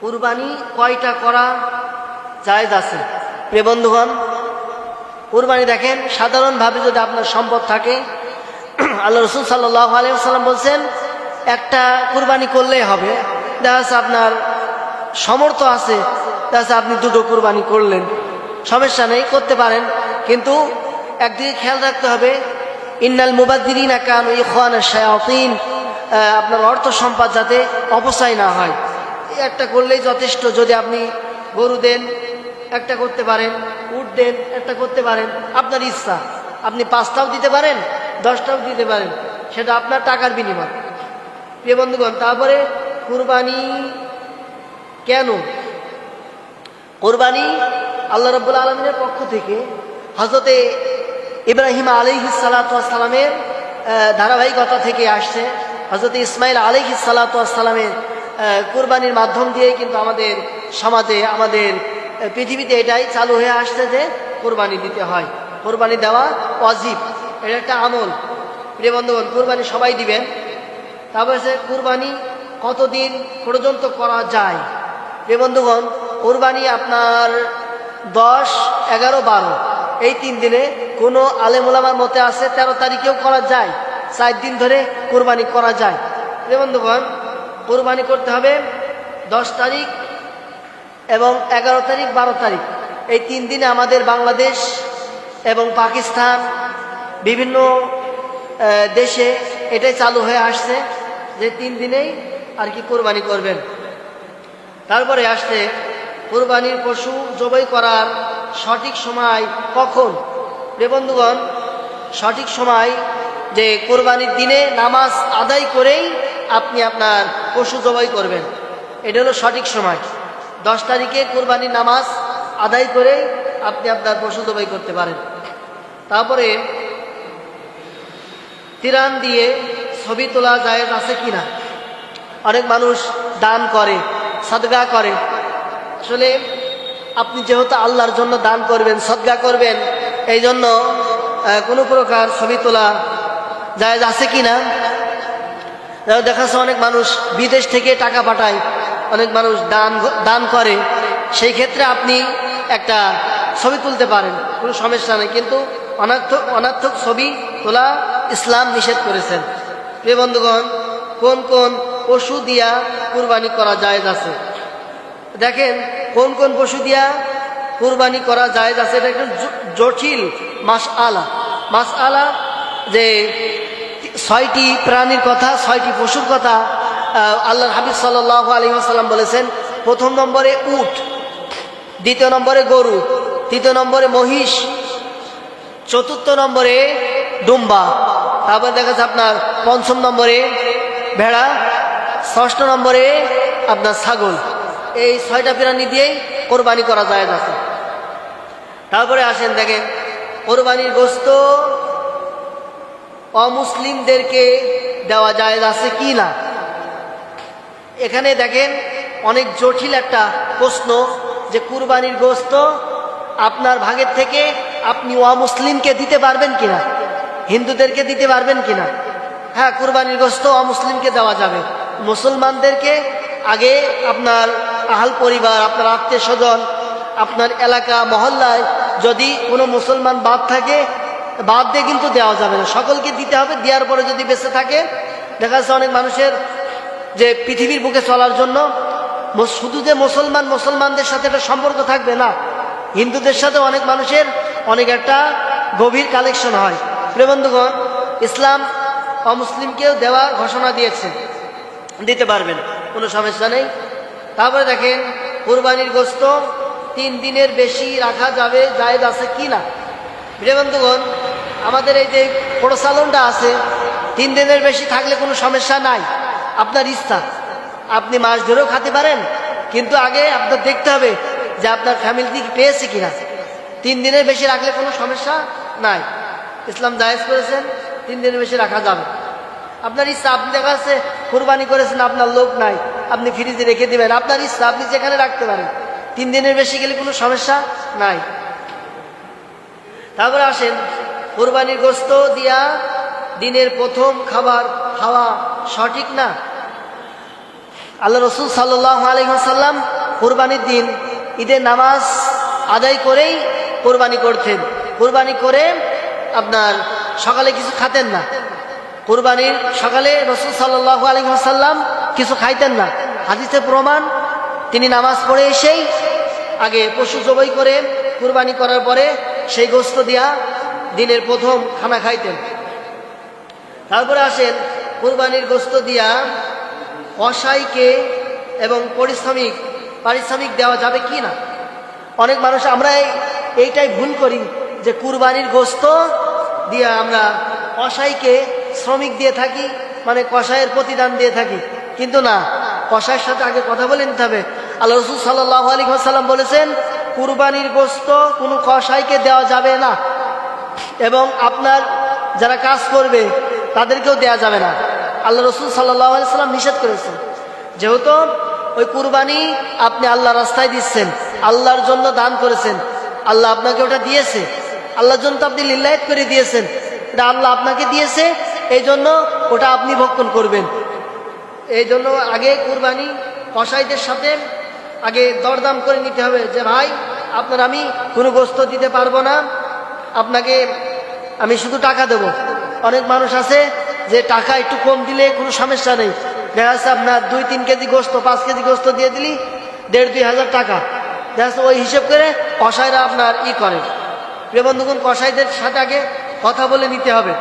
কুরবানি কয়টা করা জায়েজ আছে? প্রিয় বন্ধুগণ, কুরবানি দেখেন সাধারণভাবে যদি আপনার সম্পদ থাকে, আল্লাহ রসুল সাল্লাল্লাহু আলাইহি ওয়াসাল্লাম বলছেন একটা কুরবানি করলেই হবে। দেখা যাচ্ছে আপনার সমর্থ আছে, দেখা যাচ্ছে আপনি দুটো কুরবানি করলেন, সমস্যা নেই, করতে পারেন। কিন্তু একদিকে খেয়াল রাখতে হবে, ইন্নাল মুবাদ্দিরিনা কানু ইখওয়ানাশ শায়াতিন, আপনার অর্থ সম্পদ যাতে অপচয় না হয়। একটা করলেই যথেষ্ট। যদি আপনি গরু দেন একটা করতে পারেন, উট দেন একটা করতে পারেন, আপনার ইচ্ছা। আপনি 5টাও দিতে পারেন, 10টাও দিতে পারেন, সেটা আপনার টাকার বিনিময়। প্রিয় বন্ধুগণ, তারপরে কুরবানি কেন? কুরবানি আল্লাহ রাব্বুল আলামিনের পক্ষ থেকে হযরতে ইব্রাহিম আলাইহিস সালাতু ওয়াস সালামের ধারাবাহিকতা থেকে আসছে। হযরতে ইসমাইল আলাইহিস সালাতু ওয়াস সালামের কুরবানির মাধ্যম দিয়ে কিন্তু আমাদের সমাজে, আমাদের পৃথিবীতে এটাই চালু হয়ে আসছে যে কুরবানি দিতে হয়, কুরবানি দেওয়া ওয়াজিব, এটা একটা আমল। প্রিয় বন্ধুগণ, কুরবানি সবাই দিবেন। তারপরে কুরবানি কতদিন পর্যন্ত করা যায়? প্রিয় বন্ধুগণ, কুরবানি আপনার 10, 11, 12 এই 3 দিনে, কোনো আলেম ওলামার মতে আছে 13 তারিখেও করা যায়, 4 দিন ধরে কুরবানি করা যায়। প্রিয় বন্ধুগণ, কুরবানি করতে হবে 10 তারিখ এবং 11 তারিখ, 12 তারিখ এই 3 দিনে আমাদের বাংলাদেশ এবং পাকিস্তান বিভিন্ন দেশে এটাই চালু হয়ে আসছে যে 3 দিনেই আর কি কুরবানি করবেন। তারপরে আসছে কুরবানির পশু জবাই করার সঠিক সময় কখন? প্রিয় বন্ধুগণ, সঠিক সময় যে কুরবানির দিনে নামাজ আদায় করেই আপনি আপনার পশু জবাই করবেন, এটা হলো সঠিক সময়। 10 তারিখে কুরবানির নামাজ আদায় করে আপনি আপনার পশু জবাই করতে পারেন। তারপরে তিরান দিয়ে ছবি তোলা জায়েজ আছে কিনা? অনেক মানুষ দান করে, সদকা করে। আসলে আপনি যেহেতু আল্লাহর জন্য দান করবেন, সদকা করবেন, এই জন্য কোনো প্রকার ছবি তোলা জায়েজ আছে কিনা? দেখা যাচ্ছে অনেক মানুষ বিদেশ থেকে টাকা পাঠায়, অনেক মানুষ দান করে, সেই ক্ষেত্রে আপনি একটা ছবি তুলতে পারেন, কোনো সমস্যা নেই। কিন্তু অনর্থক ছবি তোলা ইসলাম নিষেধ করেছেন। প্রিয় বন্ধুগণ, কোন কোন পশু দিয়া কুরবানি করা জায়েজ আছে? দেখেন কোন কোন পশু দিয়া কুরবানি করা জায়েজ আছে, এটা একটু জটিল মাসআলা যে 6টি প্রাণীর কথা, 6টি পশুর কথা আল্লাহর হাবিব সাল্লাল্লাহু আলাইহি ওয়াসাল্লাম বলেছেন। প্রথম নম্বরে উট, দ্বিতীয় নম্বরে গরু, তৃতীয় নম্বরে মহিষ, চতুর্থ নম্বরে দুম্বা, তারপর দেখা যাচ্ছে আপনার 5ম নম্বরে ভেড়া, 6ষ্ঠ নম্বরে আপনার ছাগল। এই 6টা প্রাণী দিয়েই কোরবানি করা জায়েজ আছে। তারপরে আসেন দেখেন কোরবানির গোশত অমুসলিমদেরকে দেওয়া জায়েজ আছে কি না। এখানে দেখেন অনেক জটিল একটা প্রশ্ন যে কুরবানির গোশত আপনার ভাগের থেকে আপনি অমুসলিমকে দিতে পারবেন কিনা, হিন্দুদেরকে দিতে পারবেন কিনা। হ্যাঁ, কুরবানির গোশত অমুসলিমকে দেওয়া যাবে। মুসলমানদেরকে আগে আপনার আহাল পরিবার, আপনার আত্মীয় স্বজন, আপনার এলাকা মহল্লায় যদি কোনো মুসলমান বাদ থাকে, বাদ দিয়ে কিন্তু দেওয়া যাবে না, সকলকে দিতে হবে। দেওয়ার পরে যদি বেঁচে থাকে, দেখা যাচ্ছে অনেক মানুষের যে পৃথিবীর বুকে চলার জন্য শুধু যে মুসলমানদের সাথে একটা সম্পর্ক থাকবে না, হিন্দুদের সাথে অনেক মানুষের অনেক একটা গভীর কালেকশন হয়। প্রিয় বন্ধুগণ, ইসলাম অমুসলিমকেও দেওয়ার ঘোষণা দিয়েছে, দিতে পারবেন, কোনো সমস্যা নেই। তারপরে দেখেন কুরবানির গোশত 3 দিনের বেশি রাখা যাবে, জায়েজ আছে কি না। প্রিয় বন্ধুগণ, আমাদের এই যে প্রচলনটা আছে 3 দিনের বেশি থাকলে কোনো সমস্যা নাই, আপনার ইচ্ছা, আপনি মাস ধরেও খেতে পারেন। কিন্তু আগে আপনার দেখতে হবে যে আপনার ফ্যামিলি কি পেয়েছে কিনা। 3 দিনের বেশি রাখলে কোনো সমস্যা নাই, ইসলাম জায়েজ করেছেন, 3 দিনের বেশি রাখা যাবে। আপনার ইচ্ছা, আপনি দেখা যাচ্ছে কুরবানি করেছেন, আপনার লোক নাই, আপনি ফ্রিজে রেখে দিবেন, আপনার ইচ্ছা, আপনি যেখানে রাখতে পারেন। 3 দিনের বেশি গেলে কোনো সমস্যা নাই। তারপরে আসেন কুরবানির গোশত দিয়া দিনের প্রথম খাবার খাওয়া সঠিক না। আল্লাহ রসুল সাল্লাল্লাহু আলাইহি ওয়াসাল্লাম কুরবানির দিন ঈদের নামাজ আদায় করেই কুরবানি করতেন। কুরবানি করে আপনার সকালে কিছু খাতেন না। কুরবানির সকালে রসুল সাল্লাল্লাহু আলাইহি ওয়াসাল্লাম কিছু খাইতেন না। হাদিসে প্রমাণ, তিনি নামাজ পড়ে এসেই আগে পশু জবাই করে কুরবানি করার পরে সেই গোশত দিয়া দিনের প্রথম খানা খাইতেন। তারপরে আসেন কুরবানির গোশত দিয়া কসাইকে এবং পারিশ্রমিক দেওয়া যাবে কি না। অনেক মানুষ আমরা এইটাই ভুল করি যে কুরবানির গোশত দিয়া আমরা কসাইকে শ্রমিক দিয়ে থাকি, মানে কসাইয়ের প্রতিদান দিয়ে থাকি। কিন্তু না, কসাইয়ের সাথে আগে কথা বলে নিতে হবে। আল্লাহ রাসূল সাল্লাল্লাহু আলাইহি ওয়াসাল্লাম বলেছেন কুরবানির গোশত কোনো কসাইকে দেওয়া যাবে না, এবং আপনার যারা কাজ করবে তাদেরকেও দেওয়া যাবে না। আল্লাহ রাসূল সাল্লাল্লাহু আলাইহি ওয়াসাল্লাম নিষেধ করেছেন। যেহেতু ওই কুরবানি আপনি আল্লাহর রাস্তায় দিচ্ছেন, আল্লাহর জন্য দান করেছেন, আল্লাহ আপনাকে ওটা দিয়েছে, আল্লাহর জন্য তো আপনি লিল্লাহিত করে দিয়েছেন, এটা আল্লাহ আপনাকে দিয়েছে, এই জন্য ওটা আপনি ভক্ষণ করবেন। এই জন্য আগে কুরবানি কসাইদের সাথে আগে দরদাম করে নিতে হবে যে ভাই আপনার আমি কোনো গোশত দিতে পারবো না, আপনাকে আমি শুধু টাকা দেব। অনেক মানুষ আছে যে টাকা একটু কম দিলে কোনো সমস্যা নেই, দেখা যাচ্ছে আপনার 2-3 কেজি গোশত 5 কেজি গোশত দিয়ে দিলি 1,500-2 হাজার টাকা, দেখা যাচ্ছে ওই হিসেব করে কসাইরা আপনার করে। প্রিয় বন্ধুগণ, কসাইদের সাথে আগে কথা বলে নিতে হবে।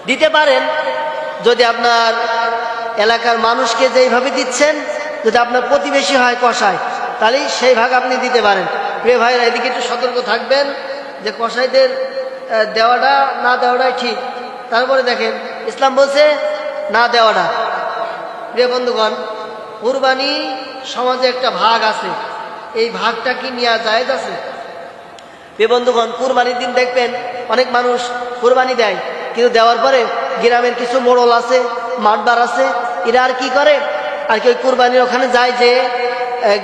দিতে পারেন যদি আপনার এলাকার মানুষকে যেইভাবে দিচ্ছেন, যদি আপনার প্রতিবেশী হয় কসাই, তাহলেই সেই ভাগ আপনি দিতে পারেন। প্রিয় ভাইরা, এদিকে একটু সতর্ক থাকবেন যে কসাইদের দেওয়াটা না দেওয়াটাই ঠিক। তারপরে দেখেন ইসলাম বলছে না দেওয়াটা। প্রিয় বন্ধুগণ, কুরবানি সমাজে একটা ভাগ আছে, এই ভাগটা কি নেওয়া জায়েজ আছে? প্রিয় বন্ধুগণ, কুরবানির দিন দেখবেন অনেক মানুষ কুরবানি দেয়, কিন্তু দেওয়ার পরে গ্রামের কিছু মোড়ল আছে, মাঠবার আছে, এরা আর কি করে, আর কি ওই কুরবানির ওখানে যায় যে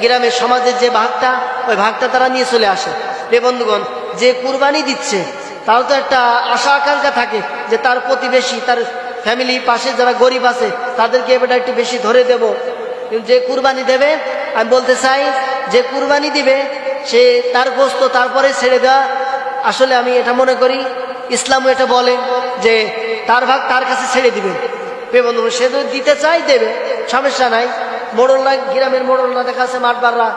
গ্রামের সমাজের যে ভাগটা, ওই ভাগটা তারা নিয়ে চলে আসে। প্রিয় বন্ধুগণ, যে কুরবানি দিচ্ছে তার তো একটা আশা আকাঙ্ক্ষা থাকে যে তার প্রতিবেশী, তার ফ্যামিলি পাশে যারা গরিব আছে তাদেরকে এবারটা একটু বেশি ধরে দেব। কিন্তু যে কুরবানি দেবে, আমি বলতে চাই যে কুরবানি দিবে সে তার গোশত তারপরে ছেড়ে দেওয়া, আসলে আমি এটা মনে করি ইসলামও এটা বলে যে তার ভাগ তার কাছে ছেড়ে দিবে। প্রিয় বন্ধু, সে যদি দিতে চাই দেবে, সমস্যা নাই। মোড়লরা, গ্রামের মোড়লরা দেখা যাচ্ছে মাঠবাররা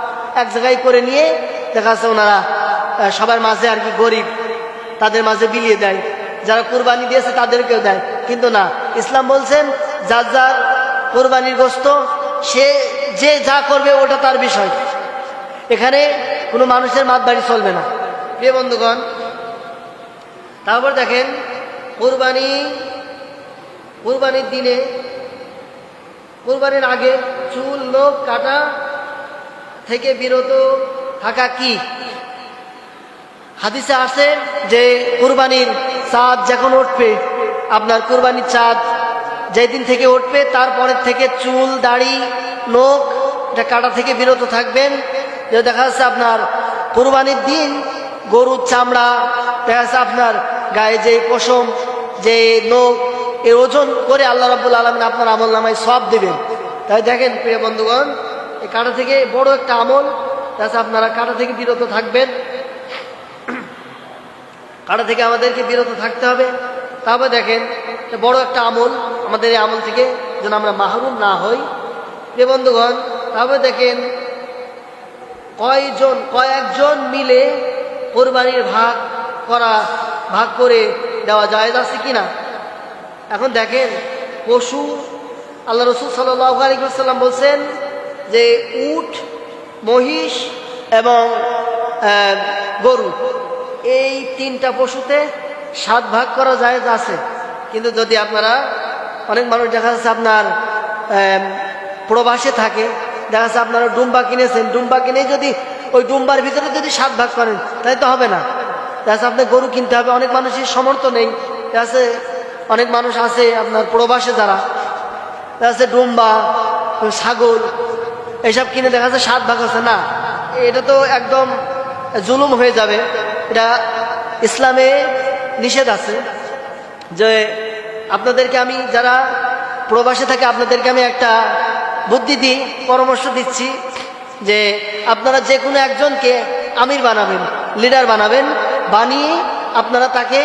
এক জায়গায় করে নিয়ে দেখা যাচ্ছে ওনারা সবার মাঝে আর কি গরিব তাদের মাঝে বিলিয়ে দেয়, যারা কুরবানি দিয়েছে তাদেরকেও দেয়। কিন্তু না, ইসলাম বলছেন যার যার কুরবানির গোশত সে যে যা করবে ওটা তার বিষয়, এখানে কোনো মানুষের মাতবাড়ি চলবে না। প্রিয় বন্ধুগণ, তারপর দেখেন কুরবানির দিনে, কুরবানির আগে চুল নখ কাটা থেকে বিরত থাকা কি? হাদিসে আছে যে কুরবানির চাঁদ যখন উঠবে, আপনার কুরবানির চাঁদ যেদিন থেকে উঠবে তারপরের থেকে চুল দাড়ি নখ এটা কাটা থেকে বিরত থাকবেন। যে দেখা যাচ্ছে আপনার কুরবানির দিন গরুর চামড়া, দেখা যাচ্ছে আপনার গায়ে যে পশম, যে নখ, এর ওজন করে আল্লাহ রাব্বুল আলামিন আপনার আমল নামায় সওয়াব দিবেন। তাই দেখেন প্রিয় বন্ধুগণ, এই কাটা থেকে বড় একটা আমল, তাছাড়া আপনারা কাটা থেকে বিরত থাকবেন। কাটা থেকে আমাদেরকে বিরত থাকতে হবে। তারপরে দেখেন বড় একটা আমল, আমাদের এই আমল থেকে যেন আমরা মাহরুম না হই। প্রিয় বন্ধুগণ, তারপরে দেখেন কয়েকজন মিলে কোরবানির ভাগ করে দেওয়া জায়েজ আছে কিনা। এখন দেখেন পশু, আল্লাহ রাসূল সাল্লাল্লাহু আলাইহি ওয়াসাল্লাম বলছেন যে উট, মহিষ এবং গরু, এই 3টা পশুতে 7 ভাগ করা জায়েজ আছে। কিন্তু যদি আপনারা, অনেক মানুষ দেখা যাচ্ছে আপনার প্রবাসে থাকে, দেখা যাচ্ছে আপনারা ডুম্বা কিনেছেন, ডুম্বা কিনে যদি ওই ডুম্বার ভিতরে যদি 7 ভাগ করেন তাহলে তো হবে না। দেখা যাচ্ছে আপনার গরু কিনতে হবে, অনেক মানুষের সামর্থ্য নেই। দেখা যাচ্ছে অনেক মানুষ আছে আপনার প্রবাসে যারা, দেখা যাচ্ছে ডুম্বা, ছাগল এসব কিনে দেখা যাচ্ছে 7 ভাগ আছে না, এটা তো একদম জুলুম হয়ে যাবে। এটা ইসলামে নিষেধ আছে যে আপনাদেরকে আমি, যারা প্রবাসে থাকে, আপনাদেরকে আমি একটা বুদ্ধি দিই, পরামর্শ দিচ্ছি যে আপনারা যে কোনো একজনকে আমির বানাবেন, লিডার বানাবেন, বানিয়ে আপনারা তাকে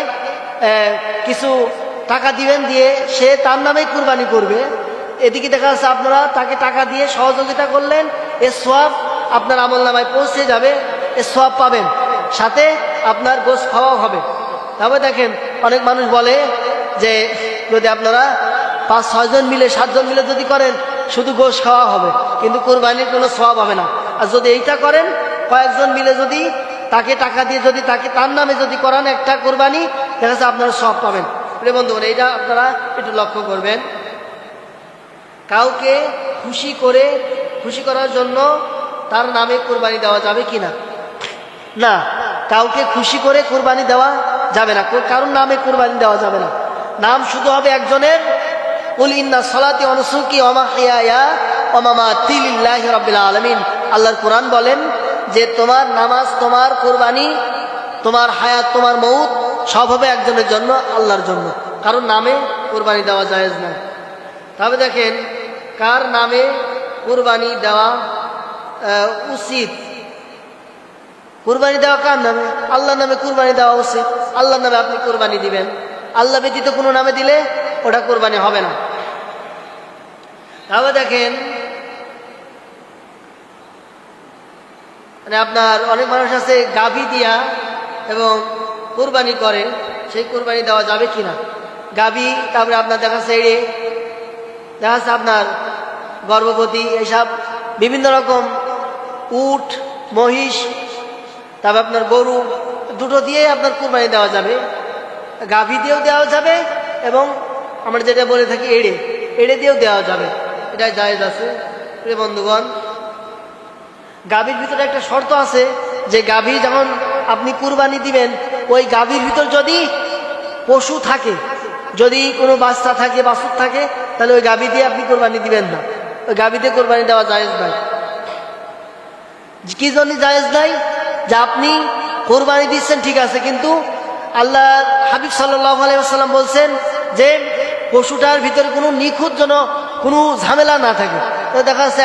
কিছু টাকা দিবেন, দিয়ে সে তার নামেই কুরবানি করবে। এদিকে দেখা যাচ্ছে আপনারা তাকে টাকা দিয়ে সহযোগিতা করলেন, এর সওয়াব আপনার আমল নামায় পৌঁছে যাবে, এর সওয়াব পাবেন, সাথে আপনার গোশত খাওয়াও হবে। তবে দেখেন অনেক মানুষ বলে যে যদি আপনারা 5-6 জন মিলে 7 জন মিলে যদি করেন শুধু গোশত খাওয়া হবে, কিন্তু কুরবানির কোনো সওয়াব হবে না। আর যদি এইটা করেন কয়েকজন মিলে যদি তাকে টাকা দিয়ে যদি তাকে তার নামে যদি করান একটা কুরবানি, দেখা যাচ্ছে আপনারা সওয়াব পাবেন। প্রিয় বন্ধুগণ, এইটা আপনারা একটু লক্ষ্য করবেন। কাউকে খুশি করার জন্য তার নামে কুরবানি দেওয়া যাবে কি না? না, কাউকে খুশি করে কুরবানি দেওয়া যাবে না, কারোর নামে কুরবানি দেওয়া যাবে না। নাম শুধু হবে একজনের, কুল ইন্না সলাতি ওয়া নুসুকি ওয়া মাহইয়ায়া ওয়া মামাতি লিল্লাহি রাব্বিল আলামিন। আল্লাহর কোরআন বলেন যে তোমার নামাজ, তোমার কুরবানি, তোমার হায়াত, তোমার মউত সব হবে একজনের জন্য, আল্লাহর জন্য। কারোর নামে কুরবানি দেওয়া জায়েজ না। তবে দেখেন কার নামে কুরবানি দেওয়া উচিত। কুরবানি দেওয়া কার নামে? আল্লাহর নামে কুরবানি দেওয়া উচিত। আল্লাহর নামে আপনি কুরবানি দিবেন। আল্লাহ ব্যতীত কোনো নামে দিলে ওটা কুরবানি হবে না। তবে দেখেন মানে আপনার অনেক মানুষ আছে গাভী দিয়া এবং কুরবানি করে, সেই কুরবানি দেওয়া যাবে কিনা? গাভী, তারপরে আপনার দেখা যাচ্ছে আপনার গর্ভবতী, এইসব বিভিন্ন রকম উট, মহিষ, তারপর আপনার গরু, দুটো দিয়ে আপনার কুরবানি দেওয়া যাবে। গাভী দিয়েও দেওয়া যাবে এবং আমরা যেটা বলে থাকি এড়ে দিয়েও দেওয়া যাবে, এটা জায়েজ আছে। প্রিয় বন্ধুগণ, গাভীর ভিতরে একটা শর্ত আছে যে গাভী যখন আপনি কুরবানি দিবেন, ওই গাভীর ভিতর যদি পশু থাকে, যদি কোনো বাচ্চা থাকে, বাছুর থাকে, তাহলে ওই গাভী দিয়ে আপনি কুরবানি দিবেন না। ওই গাভী দিয়ে কুরবানি দেওয়া জায়েজ নাই। কি জন্য জায়েজ নাই? যে আপনি কুরবানি দিচ্ছেন ঠিক আছে, কিন্তু আল্লাহ হাবিব সাল্লাল্লাহু আলাইহি ওয়াসাল্লাম বলছেন যে পশুটার ভিতরে কোনো নিখুঁত যেন কোনো ঝামেলা না থাকে। তো দেখা যাচ্ছে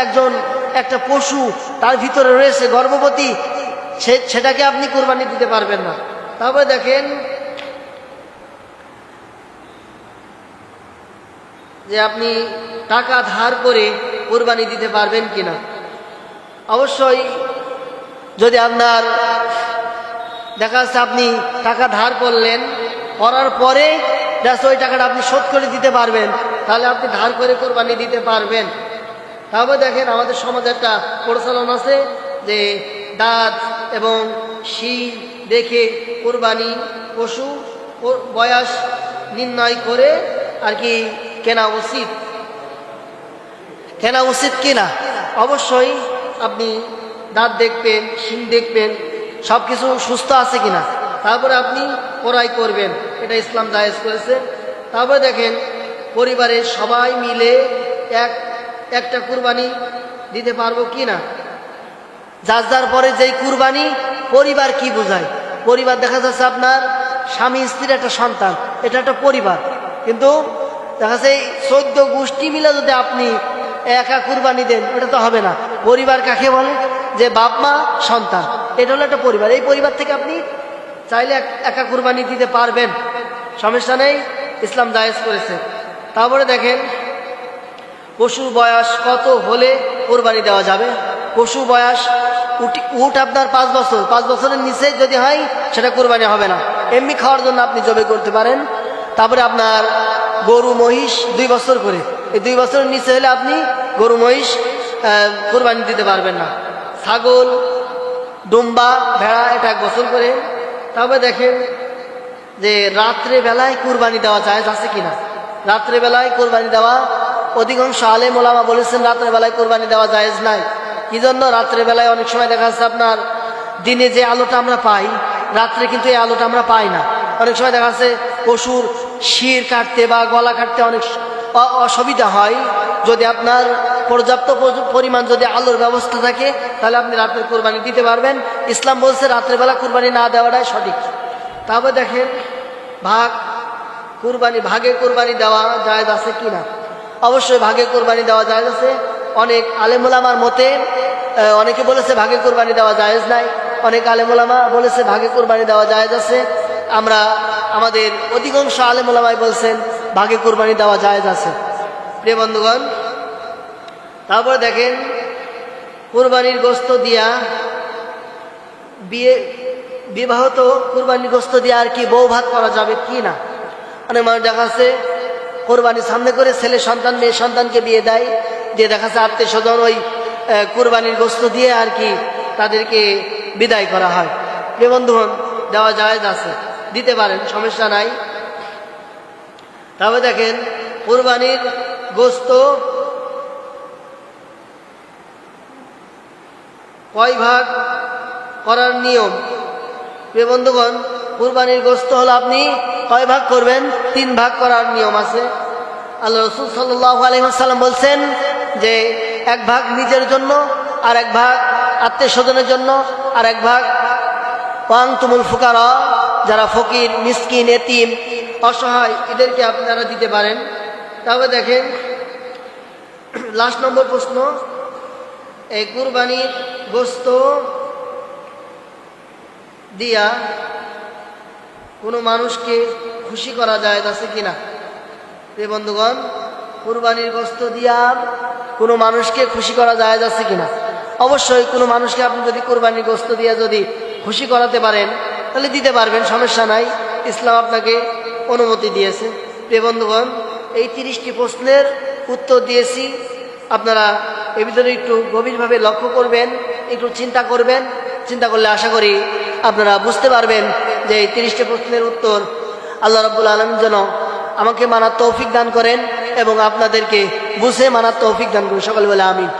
একটা পশু তার ভিতরে রয়েছে গর্ভবতী, সেটাকে আপনি কুরবানি দিতে পারবেন না। তারপরে দেখেন যে আপনি টাকা ধার করে কুরবানি দিতে পারবেন কিনা। অবশ্যই যদি আপনার দেখা যাচ্ছে আপনি টাকা ধার করলেন, করার পরে ওই টাকাটা আপনি শোধ করে দিতে পারবেন, তাহলে আপনি ধার করে কুরবানি দিতে পারবেন। তারপরে দেখেন আমাদের সমাজে একটা প্রচলন আছে যে দাঁত এবং শিং দেখে কুরবানি পশু বয়স নির্ণয় করে আর কি কেনা উচিত কিনা। অবশ্যই আপনি দাঁত দেখবেন, শিং দেখবেন, সব কিছু সুস্থ আছে কিনা, তারপরে আপনি ক্রয় করবেন, এটা ইসলাম জায়েজ করেছে। তারপরে দেখেন পরিবারের সবাই মিলে একটা কুরবানি দিতে পারবো কি না। যার পরে যেই কুরবানি, পরিবার কি বোঝায়? পরিবার দেখা যাচ্ছে আপনার স্বামী স্ত্রীর একটা সন্তান, এটা একটা পরিবার। কিন্তু দেখা যাচ্ছে 14 গোষ্ঠী মিলে যদি আপনি একা কুরবানি দেন, ওটা তো হবে না। পরিবার কাকে বলে? যে বাপ মা সন্তান, এটা হলো একটা পরিবার। এই পরিবার থেকে আপনি চাইলে একা কুরবানি দিতে পারবেন, সমস্যা নেই, ইসলাম জায়েজ করেছে। তারপরে দেখেন পশুর বয়স কত হলে কুরবানি দেওয়া যাবে। পশু বয়স উট আপনার 5 বছর, 5 বছরের নিচে যদি হয় সেটা কুরবানি হবে না। এমনি খাওয়ার জন্য আপনি জবে করতে পারেন। তারপরে আপনার গরু মহিষ 2 বছর করে, এই 2 বছরের নিচে হলে আপনি গরু মহিষ কুরবানি দিতে পারবেন না। ছাগল, দুম্বা, ভেড়া এটা 1 বছর করে। তারপরে দেখেন যে রাত্রে বেলায় কুরবানি দেওয়া জায়েজ আছে কিনা। রাত্রে বেলায় কুরবানি দেওয়া অধিকাংশ আলেম ওলামা বলেছেন রাত্রে বেলায় কুরবানি দেওয়া জায়েজ নাই। কি জন্য? রাত্রে বেলায় অনেক সময় দেখা যাচ্ছে আপনার দিনে যে আলোটা আমরা পাই, রাত্রে কিন্তু এই আলোটা আমরা পাই না। অনেক সময় দেখা যাচ্ছে পশুর শির কাটতে বা গলা কাটতে অনেক অসুবিধা হয়। যদি আপনার পর্যাপ্ত পরিমাণ যদি আলোর ব্যবস্থা থাকে, তাহলে আপনি রাত্রে কুরবানি দিতে পারবেন। ইসলাম বলছে রাত্রেবেলা কুরবানি না দেওয়াটাই সঠিক। তারপর দেখেন ভাগে কুরবানি দেওয়া জায়েজ আছে কিনা। অবশ্যই ভাগে কুরবানি দেওয়া জায়েজ আছে। অনেক আলেমুলামার মতে অনেকে বলেছে ভাগে কোরবানি দেওয়া জায়েজ নাই, অনেক আলেমুলামা বলেছে ভাগে কোরবানি দেওয়া জায়েজ আছে। আমরা আমাদের অধিকাংশ আলেমুলামাই বলছেন ভাগে কোরবানি দেওয়া জায়েজ আছে। প্রিয় বন্ধুগণ, তারপরে দেখেন কোরবানির গোশত দিয়া বিবাহত কোরবানির গোশত দিয়ে আর কি বউ ভাত করা যাবে কি না। অনেক মানুষ দেখা যাচ্ছে কোরবানির সামনে করে ছেলে সন্তান মেয়ে সন্তানকে বিয়ে দেয়, দিয়ে দেখা যাচ্ছে আত্মীয় স্বজন ওই কোরবানির গোশত দিয়ে আর কি তাদেরকে বিদায় করা হয়। প্রিয় বন্ধুগণ, দেওয়া জায়েজ আছে, দিতে পারেন, সমস্যা নাই। তারপরে দেখেন কোরবানির গোশত কয় ভাগ করার নিয়ম। প্রিয় বন্ধুগণ, কুরবানির গোশত হলো আপনি কয় ভাগ করবেন? 3 ভাগ করার নিয়ম আছে। আল্লাহ রাসূল সাল্লাল্লাহু আলাইহি ওয়াসাল্লাম বলছেন যে 1 ভাগ নিজের জন্য, আর 1 ভাগ আত্মীয় স্বজনের জন্য, আর 1 ভাগ ওয়ান্তুমুল ফুকারা, যারা ফকির মিসকিন এতিম অসহায় এদেরকে আপনারা দিতে পারেন। তবে দেখেন লাস্ট নম্বর প্রশ্ন, এই কুরবানির গোশত দিয়া কোনো মানুষকে খুশি করা যায় আছে কিনা। প্রিয় বন্ধুগণ, কুরবানির গোশত দিয়া কোনো মানুষকে খুশি করা যায় আছে কিনা। অবশ্যই কোনো মানুষকে আপনি যদি কুরবানির গোশত দিয়া যদি খুশি করাতে পারেন তাহলে দিতে পারবেন, সমস্যা নাই, ইসলাম আপনাকে অনুমতি দিয়েছে। প্রিয় বন্ধুগণ, এই 30টি প্রশ্নের উত্তর দিয়েছি। আপনারা এর ভিতরে একটু গভীরভাবে লক্ষ্য করবেন, একটু চিন্তা করবেন। চিন্তা করলে আশা করি আপনারা বুঝতে পারবেন যে এই 30টি প্রশ্নের উত্তর আল্লাহ রাব্বুল আলামিন যেন আমাকে মানার তৌফিক দান করেন এবং আপনাদেরকে বুঝে মানার তৌফিক দান করেন। সকলে বলে আমিন।